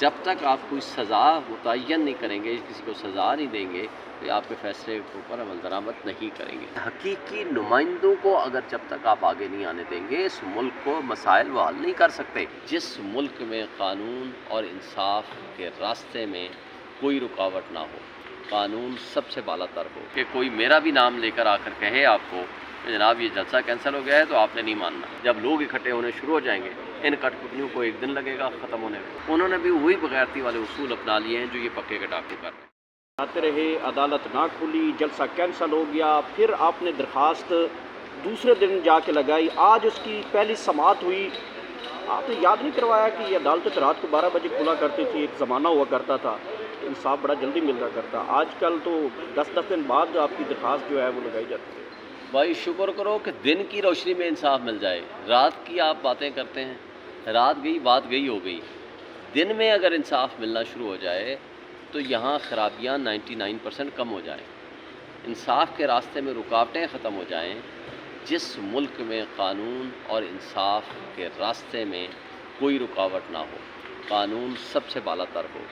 جب تک آپ کوئی سزا متعین نہیں کریں گے، کسی کو سزا نہیں دیں گے تو آپ کے فیصلے کے اوپر عمل درآمد نہیں کریں گے۔ حقیقی نمائندوں کو اگر جب تک آپ آگے نہیں آنے دیں گے، اس ملک کو مسائل وہ حل نہیں کر سکتے۔ جس ملک میں قانون اور انصاف کے راستے میں کوئی رکاوٹ نہ ہو، قانون سب سے بالا تر ہو، کہ کوئی میرا بھی نام لے کر آ کر کہے آپ کو کہ جناب یہ جلسہ کینسل ہو گیا ہے تو آپ نے نہیں ماننا، جب لوگ اکٹھے ہونے شروع ہو جائیں گے، ان کٹ پتلیوں کو ایک دن لگے گا ختم ہونے میں۔ انہوں نے بھی وہی بغیرتی والے اصول اپنا لیے ہیں جو یہ پکے کے ڈاکو کر رہے ہیں۔ آتے رہے، عدالت نہ کھلی، جلسہ کینسل ہو گیا، پھر آپ نے درخواست دوسرے دن جا کے لگائی، آج اس کی پہلی سماعت ہوئی۔ آپ نے یاد نہیں کروایا کہ یہ عدالت رات کو 12 بجے کھلا کرتی تھی، ایک زمانہ ہوا کرتا تھا، انصاف بڑا جلدی ملتا کرتا، آج کل تو 10 دن بعد آپ کی درخواست جو ہے وہ لگائی جاتی ہے۔ بھائی شکر کرو کہ دن کی روشنی میں انصاف مل جائے، رات کی آپ باتیں کرتے ہیں، رات گئی بات گئی ہو گئی، دن میں اگر انصاف ملنا شروع ہو جائے تو یہاں خرابیاں 99% کم ہو جائیں، انصاف کے راستے میں رکاوٹیں ختم ہو جائیں۔ جس ملک میں قانون اور انصاف کے راستے میں کوئی رکاوٹ نہ ہو، قانون سب سے بالا تر ہو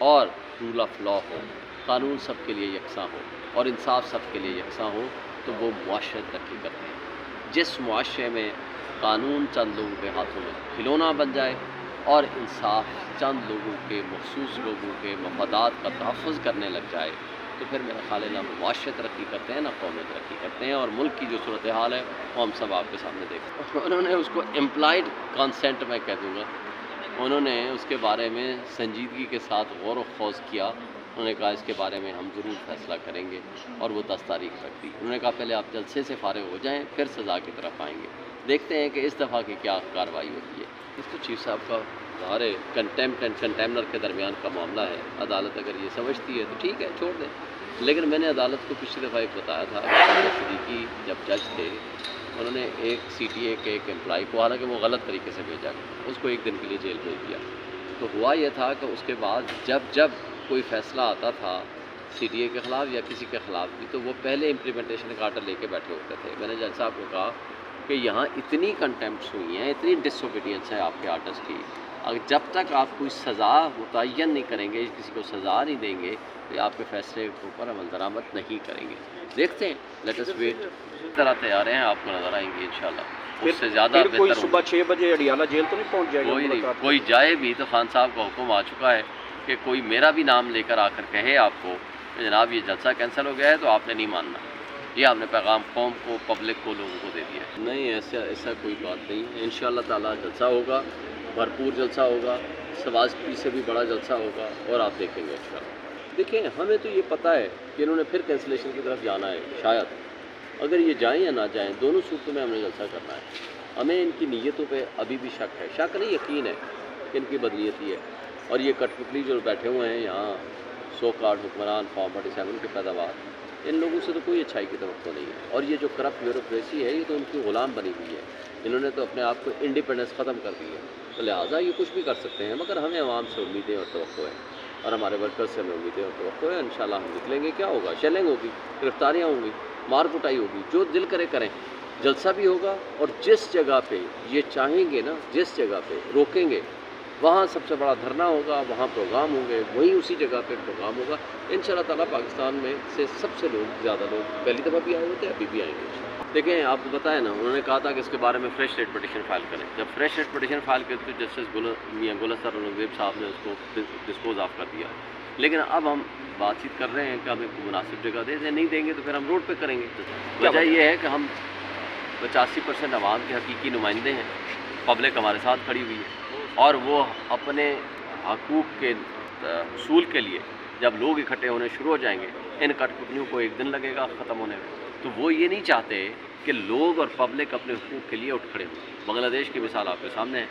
اور رول آف لا ہو، قانون سب کے لیے یکساں ہو اور انصاف سب کے لیے یکساں ہو، تو وہ معاشرے ترقی کرتے ہیں۔ جس معاشرے میں قانون چند لوگوں کے ہاتھوں میں کھلونا بن جائے اور انصاف چند لوگوں کے، مخصوص لوگوں کے مفادات کا تحفظ کرنے لگ جائے، تو پھر میرا خیال ہے نہ معاشرے ترقی کرتے ہیں نہ قومیں ترقی کرتے ہیں، اور ملک کی جو صورتحال ہے وہ ہم سب آپ کے سامنے دیکھتے ہیں۔ انہوں نے اس کو امپلائڈ کانسینٹ میں کہہ دوں گا، انہوں نے اس کے بارے میں سنجیدگی کے ساتھ غور و خوض کیا، انہوں نے کہا اس کے بارے میں ہم ضرور فیصلہ کریں گے، اور وہ 10 تاریخ تک دی۔ انہوں نے کہا پہلے آپ جلسے سے فارغ ہو جائیں پھر سزا کی طرف آئیں گے، دیکھتے ہیں کہ اس دفعہ کی کیا کارروائی ہوتی ہے۔ اس تو چیف صاحب کا ظاہر ہے کنٹیمپٹ اینڈ کنٹیمنر کے درمیان کا معاملہ ہے، عدالت اگر یہ سمجھتی ہے تو ٹھیک ہے چھوڑ دیں، لیکن میں نے عدالت کو پچھلی دفعہ ایک بتایا تھا کہ صدیقی جب جج تھے، انہوں نے ایک CTA کے ایک امپلائی کو، حالانکہ وہ غلط طریقے سے بھیجا گیا، اس کو 1 دن کے لیے جیل بھیج دیا، تو ہوا یہ تھا کہ اس کے بعد جب کوئی فیصلہ آتا تھا CTA کے خلاف یا کسی کے خلاف بھی، تو وہ پہلے امپلیمنٹیشن کا آرڈر لے کے بیٹھے ہوتے تھے۔ میں نے جج صاحب کو کہا کہ یہاں اتنی کنٹیمپٹس ہوئی ہیں، اتنی ڈس اوبیڈینس ہے آپ کے آرڈرس کی، اگر جب تک آپ کوئی سزا متعین نہیں کریں گے، کسی کو سزا نہیں دیں گے تو آپ کے فیصلے کے اوپر عمل درآمد نہیں کریں گے۔ دیکھتے ہیں، لیٹ اس ویٹ، اس طرح تیار ہیں، آپ کو نظر آئیں گے انشاءاللہ، اس سے زیادہ پھر کوئی بہتر صبح 6 بجے اڈیالہ جیل تو نہیں پہنچ جائے گا؟ کوئی نہیں، کوئی جائے بھی تو خان صاحب کا حکم آ چکا ہے کہ کوئی میرا بھی نام لے کر آ کر کہے آپ کو کہ جناب یہ جلسہ کینسل ہو گیا ہے تو آپ نے نہیں ماننا، یہ ہم نے پیغام قوم کو، پبلک کو، لوگوں کو دے دیا ہے۔ نہیں، ایسا کوئی بات نہیں ہے، انشاءاللہ تعالیٰ جلسہ ہوگا، بھرپور جلسہ ہوگا، سواز سے بھی بڑا جلسہ ہوگا، اور آپ دیکھیں گے انشاءاللہ۔ دیکھیں ہمیں تو یہ پتہ ہے کہ انہوں نے پھر کینسلیشن کی طرف جانا ہے، شاید اگر یہ جائیں یا نہ جائیں، دونوں صورتوں میں ہم نے جلسہ کرنا ہے۔ ہمیں ان کی نیتوں پہ ابھی بھی شک ہے، شک نہیں یقین ہے کہ ان کی بدنیتی ہے، اور یہ کٹ پتلی جو بیٹھے ہوئے ہیں یہاں، سو کارڈ حکمران، فارم 47 کے پیداوار، ان لوگوں سے تو کوئی اچھائی کی توقع نہیں ہے، اور یہ جو کرپٹ بیوروکریسی ہے یہ تو ان کی غلام بنی ہوئی ہے، انہوں نے تو اپنے آپ کو انڈیپینڈنس ختم کر دی ہے، تو لہٰذا یہ کچھ بھی کر سکتے ہیں، مگر ہمیں عوام سے امیدیں اور توقع ہے، اور ہمارے ورکرز سے ہمیں امیدیں اور توقع ہے، انشاءاللہ ہم نکلیں گے۔ کیا ہوگا؟ شیلنگ ہوگی، گرفتاریاں ہوں گی، مار کٹائی ہوگی، جو دل کرے کریں، جلسہ بھی ہوگا، اور جس جگہ پہ یہ چاہیں گے نا، جس جگہ پہ روکیں گے وہاں سب سے بڑا دھرنا ہوگا، وہاں پروگرام ہوں گے، وہیں اسی جگہ پہ پروگرام ہوگا انشاءاللہ تعالیٰ۔ پاکستان میں سے سب سے زیادہ لوگ پہلی دفعہ بھی آئے ہوئے تھے، ابھی بھی آئیں گے۔ دیکھیں آپ کو بتائیں نا، انہوں نے کہا تھا کہ اس کے بارے میں فریش ریٹ پٹیشن فائل کریں، جب فریش ریٹ پٹیشن فائل کرتے تو جسٹس میاں گل احسن اورنگزیب صاحب نے اس کو ڈسپوز آف کر دیا، لیکن اب ہم بات چیت کر رہے ہیں کہ ہمیں کوئی مناسب جگہ دے دیں، نہیں دیں گے تو پھر ہم روڈ پہ کریں گے۔ وجہ یہ ہے کہ ہم 85% عوام کے حقیقی نمائندے ہیں، پبلک ہمارے ساتھ کھڑی ہوئی ہے، اور وہ اپنے حقوق کے حصول کے لیے جب لوگ اکٹھے ہونے شروع ہو جائیں گے، ان کٹ پتلیوں کو 1 دن لگے گا ختم ہونے میں، تو وہ یہ نہیں چاہتے کہ لوگ اور پبلک اپنے حقوق کے لیے اٹھ کھڑے ہوں۔ بنگلہ دیش کی مثال آپ کے سامنے ہے،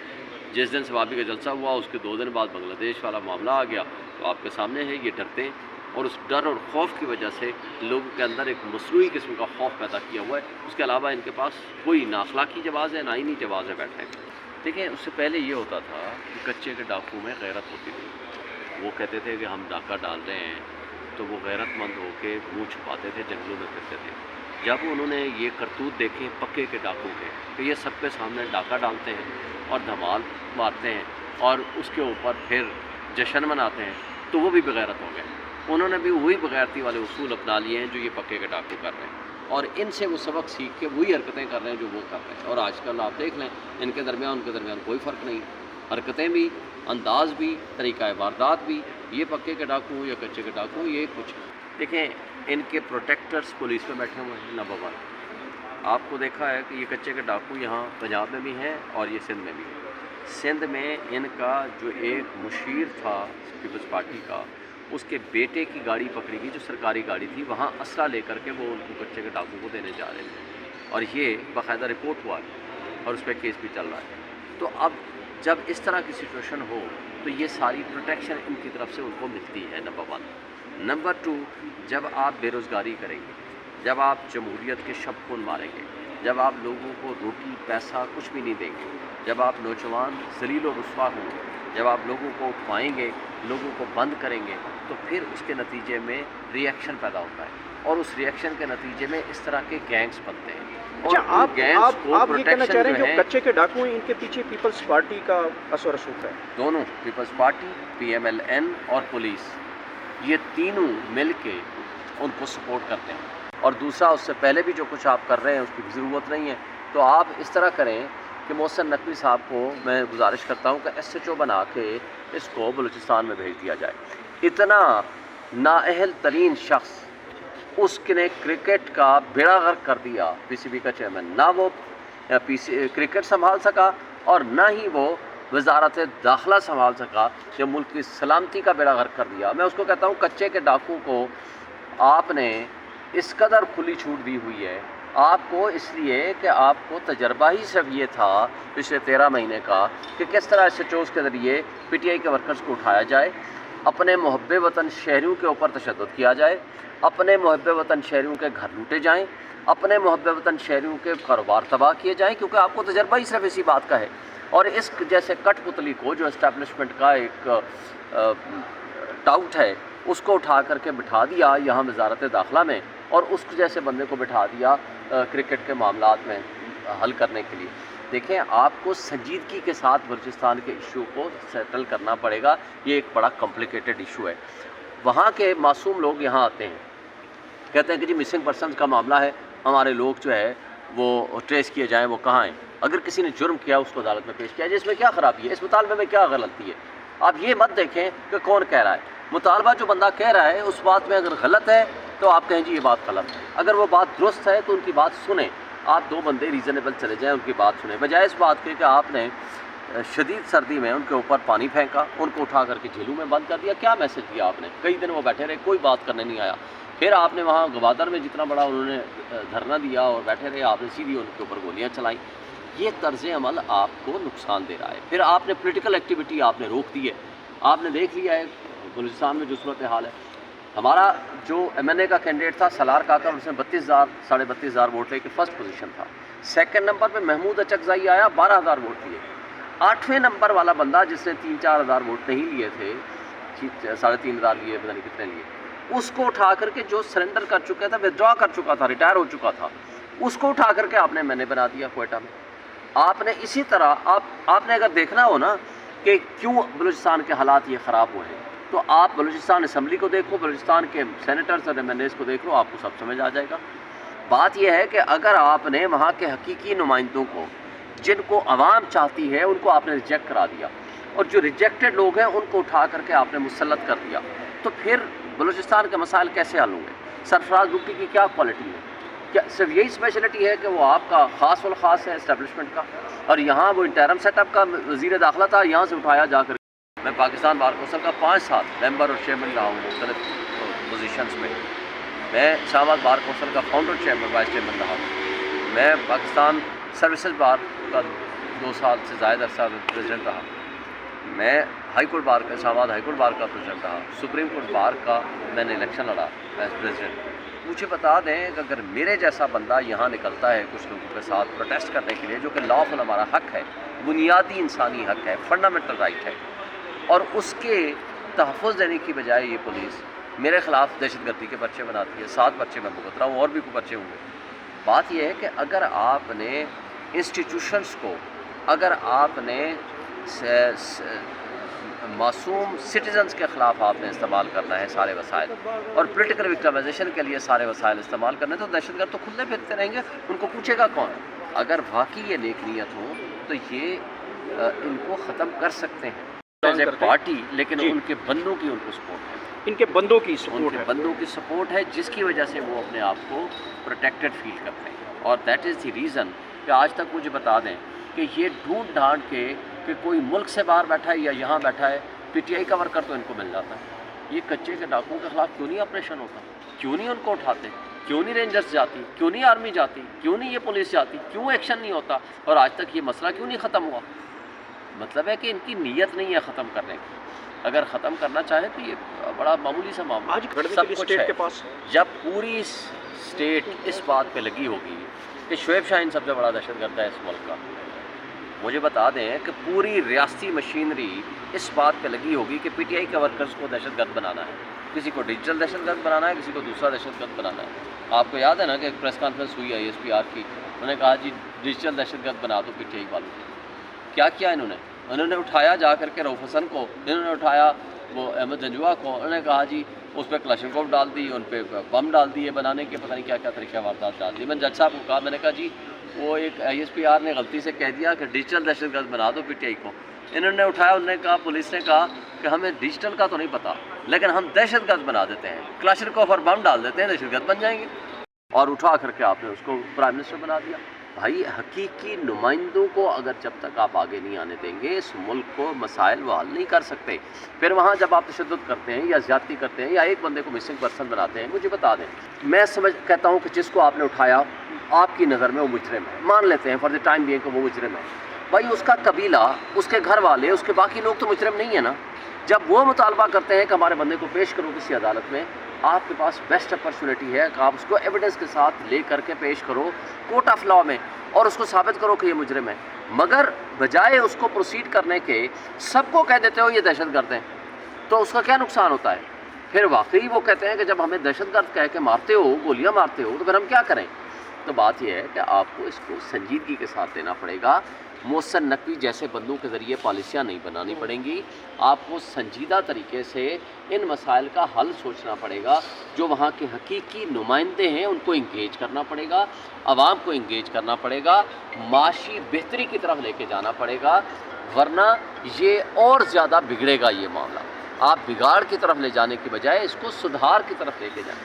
جس دن ثوابی کا جلسہ ہوا اس کے 2 دن بعد بنگلہ دیش والا معاملہ آ گیا، تو آپ کے سامنے ہے یہ ڈرتے ہیں، اور اس ڈر اور خوف کی وجہ سے لوگوں کے اندر ایک مصنوعی قسم کا خوف پیدا کیا ہوا ہے، اس کے علاوہ ان کے پاس کوئی نہ اخلاقی جواز ہے نہ آئینی جواز ہے بیٹھنے کا۔ دیکھیں اس سے پہلے یہ ہوتا تھا کہ کچے کے ڈاکو میں غیرت ہوتی تھی، وہ کہتے تھے کہ ہم ڈاکہ ڈال رہے ہیں تو وہ غیرت مند ہو کے منہ چھپاتے تھے، جنگلوں میں پھرتے تھے۔ جب انہوں نے یہ کرتوت دیکھے پکے کے ڈاکو کے کہ یہ سب کے سامنے ڈاکہ ڈالتے ہیں اور دھمال مارتے ہیں، اور اس کے اوپر پھر जश्न मनाते हैं, तो वो भी बगैरत हो गए। उन्होंने भी वही बगैरती वाले उसूल अपना लिए हैं जो ये पक्के के डाकू कर रहे हैं, और इनसे वो सबक सीख के वही हरकतें कर रहे हैं जो वो कर रहे हैं। और आजकल आप देख लें, इनके दरमियान उनके दरमियान कोई फ़र्क नहीं, हरकतें भी, अंदाज भी, तरीक़ा वारदात भी। ये पक्के के डाकू या कच्चे के डाकू, ये कुछ देखें, इनके प्रोटेक्टर्स पुलिस में बैठे हुए हैं। नंबर 1, आपको देखा है कि ये कच्चे के डाकू यहाँ पंजाब में भी हैं और ये सिंध में भी हैं। सिंध में इनका जो एक मुशीर था पीपल्स पार्टी का, उसके बेटे की गाड़ी पकड़ी गई जो सरकारी गाड़ी थी, वहाँ असला लेकर के वो उनको कच्चे के डाकू को देने जा रहे थे, और ये बाकायदा रिपोर्ट हुआ है और उस पर केस भी चल रहा है। तो अब जब इस तरह की सिचुएशन हो तो ये सारी प्रोटेक्शन इनकी तरफ से उनको मिलती है, नंबर 1। नंबर 2, जब आप बेरोज़गारी करेंगे, जब आप जमहूरियत के शब मारेंगे, जब आप लोगों को रोटी पैसा कुछ भी नहीं देंगे, जब आप नौजवान ज़लील व रुस्वा होंगे, जब आप लोगों को उठवाएंगे, लोगों को बंद करेंगे, तो फिर उसके नतीजे में रिएक्शन पैदा होता है, और उस रिएक्शन के नतीजे में इस तरह के गैंग्स बनते हैं। अच्छा, आप ये कहना चाह रहे हैं जो कच्चे के डाकू हैं, इनके पीछे पीपल्स पार्टी का असर रसूख है? दोनों, पीपल्स पार्टी, PMLN और पुलिस, ये तीनों मिल के उनको सपोर्ट करते हैं। और दूसरा, उससे पहले भी जो कुछ आप कर रहे हैं उसकी ज़रूरत नहीं है। तो आप इस तरह करें कि मोहसिन नकवी साहब को मैं गुजारिश करता हूँ कि SHO बना के इसको बलूचिस्तान में भेज दिया जाए। इतना नाअहल तरीन शख्स, उसने क्रिकेट का बेड़ा गर्क कर दिया, PCB का चेयरमैन, ना वो क्रिकेट संभाल सका और ना ही वो वजारत दाखिला संभाल सका, जो मुल्क की सलामती का बेड़ा गर्क कर दिया। मैं उसको कहता हूँ कच्चे के डाकू को आपने इस कदर खुली छूट दी हुई है, आपको इसलिए कि आपको तजर्बा ही सिर्फ ये था पिछले 13 महीने का कि किस तरह SHOs के ज़रिए PTI के वर्कर्स को उठाया जाए, अपने मुहब्बे वतन शहरियों के ऊपर तशद्दुद किया जाए, अपने मुहब्बे वतन शहरियों के घर लूटे जाएं, अपने मुहब्बे वतन शहरियों के कारोबार तबाह किए जाएं, क्योंकि आपको तजर्बा ही सिर्फ इसी बात का है। और इस जैसे कठपुतली को, जो इस्टेब्लिशमेंट का एक टाउट है, उसको उठा करके बिठा दिया यहाँ वजारत दाखिला में, और उस जैसे बंदे को बिठा दिया क्रिकेट के मामलात में हल करने के लिए। देखें, आपको संजीदगी के साथ बलूचिस्तान के इशू को सेटल करना पड़ेगा। ये एक बड़ा कॉम्प्लिकेटेड इशू है। वहाँ के मासूम लोग यहाँ आते हैं, कहते हैं कि जी मिसिंग पर्सन का मामला है, हमारे लोग जो है वो ट्रेस किए जाएँ, वो कहाँ हैं। अगर किसी ने जुर्म किया उसको अदालत में पेश किया जाए, इसमें क्या ख़राबी है, इस मुतालबे में क्या गलती है। आप ये मत देखें कि कौन कह रहा है, मुतालबा जो बंदा कह रहा है उस बात में अगर गलत है तो आप कहें जी ये बात गलत है, अगर वो बात दुरुस्त है तो उनकी बात सुने। आप 2 बंदे रीज़नेबल चले जाएं, उनकी बात सुने, बजाय इस बात के कि आपने शदीद सर्दी में उनके ऊपर पानी फेंका, उनको उठा करके जेलों में बंद कर दिया। क्या मैसेज दिया आपने? कई दिन वो बैठे रहे, कोई बात करने नहीं आया। फिर आपने वहाँ गवादर में जितना बड़ा उन्होंने धरना दिया और बैठे रहे, आपने सीधी उनके ऊपर गोलियाँ चलाई। ये तर्ज़ अमल आपको नुकसान दे रहा है। फिर आपने पोलिटिकल एक्टिविटी आपने रोक दी है। आपने देख लिया है बलूचिस्तान में जो सूरत हाल है। हमारा जो MNA का कैंडिडेट था सलार काका, उसने 32,000 साढ़े 32,000 वोट लेके फर्स्ट पोजीशन था। सेकंड नंबर पे महमूद अचकज़ई आया, 12,000 वोट लिए। 8वें नंबर वाला बंदा जिसने 3-4 हज़ार वोट नहीं लिए थे, 3,500 लिए, पता नहीं कितने लिए, उसको उठा करके, जो सरेंडर कर चुका था, विदड्रॉ कर चुका था, रिटायर हो चुका था, उसको उठा करके आपने MNA बना दिया क्वेटा में। आपने इसी तरह आपने अगर देखना हो ना कि क्यों बलूचिस्तान के हालात ये ख़राब हुए हैं, तो आप बलूचिस्तान असम्बली को देखो, बलूचिस्तान के सेनेटर्स और MNAs को देख लो, आपको सब समझ आ जाएगा। बात यह है कि अगर आपने वहाँ के हकीकी नुमाइंदों को, जिनको आवाम चाहती है, उनको आपने रिजेक्ट करा दिया, और जो रिजेक्टेड लोग हैं उनको उठा करके आपने मुसल्लत कर दिया, तो फिर बलूचिस्तान के मसाइल कैसे हल होंगे? सरफराज भुट्टी की क्या क्वालिटी है? क्या सिर्फ यही स्पेशलिटी है कि वो आपका ख़ास वल ख़ास है इस्टेब्लिशमेंट का, और यहाँ वो इंटरम सेटअप का वज़ीर दाखिला था, यहाँ से उठाया जाकर। मैं पाकिस्तान बार कौंसिल का 5 साल मेंबर और चेयरमैन रहा हूँ मुख्तलिफ पोजीशंस में। मैं इस्लामाबाद बार कौंसिल का फाउंडर चेयरमैन, वाइस चेयरमैन रहा हूँ। मैं पाकिस्तान सर्विसेज बार का 2 साल से ज़्यादा अरसा प्रेसिडेंट रहा। मैं हाई कोर्ट बार का, इस्लामाबाद हाई कोर्ट बार का प्रेसिडेंट रहा। सुप्रीम कोर्ट बार का मैंने इलेक्शन लड़ा वाइस प्रेसिडेंट। मुझे बता दें कि अगर मेरे जैसा बंदा यहाँ निकलता है कुछ लोगों के साथ प्रोटेस्ट करने के लिए, जो कि लॉफुल हमारा हक है, बुनियादी इंसानी हक है, फंडामेंटल राइट है, और उसके तहफ़्फ़ुज़ देने की बजाय ये पुलिस मेरे ख़िलाफ़ दहशतगर्दी के पर्चे बनाती है। 7 पर्चे मैं भुगत रहा हूँ, और भी कोई पर्चे होंगे। बात यह है कि अगर आपने इंस्टीट्यूशंस को, अगर आपने मासूम सिटीजन्स के ख़िलाफ़ आपने इस्तेमाल करना है सारे वसाइल, और पोलिटिकल विक्टिमाइजेशन के लिए सारे वसाइल इस्तेमाल करने, तो दहशतगर्द तो खुले फिरते रहेंगे, उनको पूछेगा कौन? अगर वाकई ये नेक नीयत हो तो ये इनको ख़त्म कर सकते हैं एज ए पार्टी, लेकिन जी। उनके बंदों की उनको सपोर्ट है, इनके बंदों की सपोर्ट उनके है। बंदों की सपोर्ट है, जिसकी वजह से वो अपने आप को प्रोटेक्टेड फील करते हैं। और दैट इज़ द रीज़न कि आज तक मुझे बता दें कि ये ढूंढ ढांड के कि कोई मुल्क से बाहर बैठा है या यहाँ बैठा है, पीटीआई का वर्कर तो इनको मिल जाता है। ये कच्चे के डाकुओं के ख़िलाफ़ क्यों नहीं ऑपरेशन होता? क्यों नहीं उनको उठाते? क्यों नहीं रेंजर्स जाती? क्यों नहीं आर्मी जाती? क्यों नहीं ये पुलिस जाती? क्यों एक्शन नहीं होता? और आज तक ये मसला क्यों नहीं ख़त्म हुआ? मतलब है कि इनकी नीयत नहीं है ख़त्म करने की। अगर ख़त्म करना चाहे तो ये बड़ा मामूली सा मामला, आज खड़ने के सब लिए कुछ स्टेट है। के पास जब पूरी स्टेट इस बात पे लगी होगी कि शुएब शाहीन सबसे बड़ा दहशतगर्द है इस मुल्क का, मुझे बता दें कि पूरी रियासती मशीनरी इस बात पे लगी होगी कि पीटीआई के वर्कर्स को दहशतगर्द बनाना है, किसी को डिजिटल दहशतगर्द बनाना है, किसी को दूसरा दहशतगर्द बनाना है। आपको याद है ना कि एक प्रेस कॉन्फ्रेंस हुई ISPR की, उन्होंने कहा जी डिजिटल दहशतगर्द बना दो पीटीआई वालों को। क्या किया इन्होंने उठाया जा करके रऊफ़ हसन को, इन्होंने उठाया वो अहमद जंजुआ को, उन्होंने कहा जी उस पर क्लाशनकोव डाल दी, उन पर बम डाल दिए बनाने के, पता नहीं क्या क्या तरीक़ा वारदात डाल दी। मैंने जज साहब को कहा, मैंने कहा जी वो एक ISPR ने गलती से कह दिया कि डिजिटल दहशतगर्द बना दो पीटीआई को। इन्होंने उठाया, उन्होंने कहा, पुलिस ने कहा कि हमें डिजिटल का तो नहीं पता, लेकिन हम दहशतगर्द बना देते हैं, क्लाशनकोव और बम डाल देते हैं, दहशतगर्द बन जाएंगे। और उठा करके आपने उसको प्राइम मिनिस्टर बना दिया। भाई हकीकी नुमाइंदों को अगर जब तक आप आगे नहीं आने देंगे, इस मुल्क को मसाइल वो हल नहीं कर सकते। फिर वहाँ जब आप तशद्दुद करते हैं या ज़्यादती करते हैं या एक बंदे को मिसिंग पर्सन बनाते हैं, मुझे बता दें, मैं कहता हूँ कि जिसको आपने उठाया आपकी नज़र में वो मुजरिम है, मान लेते हैं फॉर द टाइम बीइंग वो मुजरिम है। भाई उसका कबीला, उसके घर वाले, उसके बाकी लोग तो मुजरिम नहीं है ना। जब वो मुतालबा करते हैं कि हमारे बंदे को पेश करो किसी अदालत में, आपके पास बेस्ट अपॉर्चुनिटी है कि आप उसको एविडेंस के साथ ले करके पेश करो कोर्ट ऑफ लॉ में और उसको साबित करो कि ये मुजरिम है। मगर बजाय उसको प्रोसीड करने के सबको कह देते हो ये दहशतगर्द हैं, तो उसका क्या नुकसान होता है? फिर वाकई वो कहते हैं कि जब हमें दहशतगर्द कह के मारते हो, गोलियां मारते हो, तो फिर हम क्या करें? तो बात यह है कि आपको इसको संजीदगी के साथ लेना पड़ेगा। मोहसिन नकवी जैसे बंदों के ज़रिए पॉलिसियाँ नहीं बनानी पड़ेंगी। आपको संजीदा तरीके से इन मसाइल का हल सोचना पड़ेगा। जो वहाँ के हकीकी नुमाइंदे हैं उनको इंगेज करना पड़ेगा, आवाम को इंगेज करना पड़ेगा, माशी बेहतरी की तरफ लेके जाना पड़ेगा, वरना ये और ज़्यादा बिगड़ेगा ये मामला। आप बिगाड़ की तरफ ले जाने की बजाय इसको सुधार की तरफ लेके जाएं।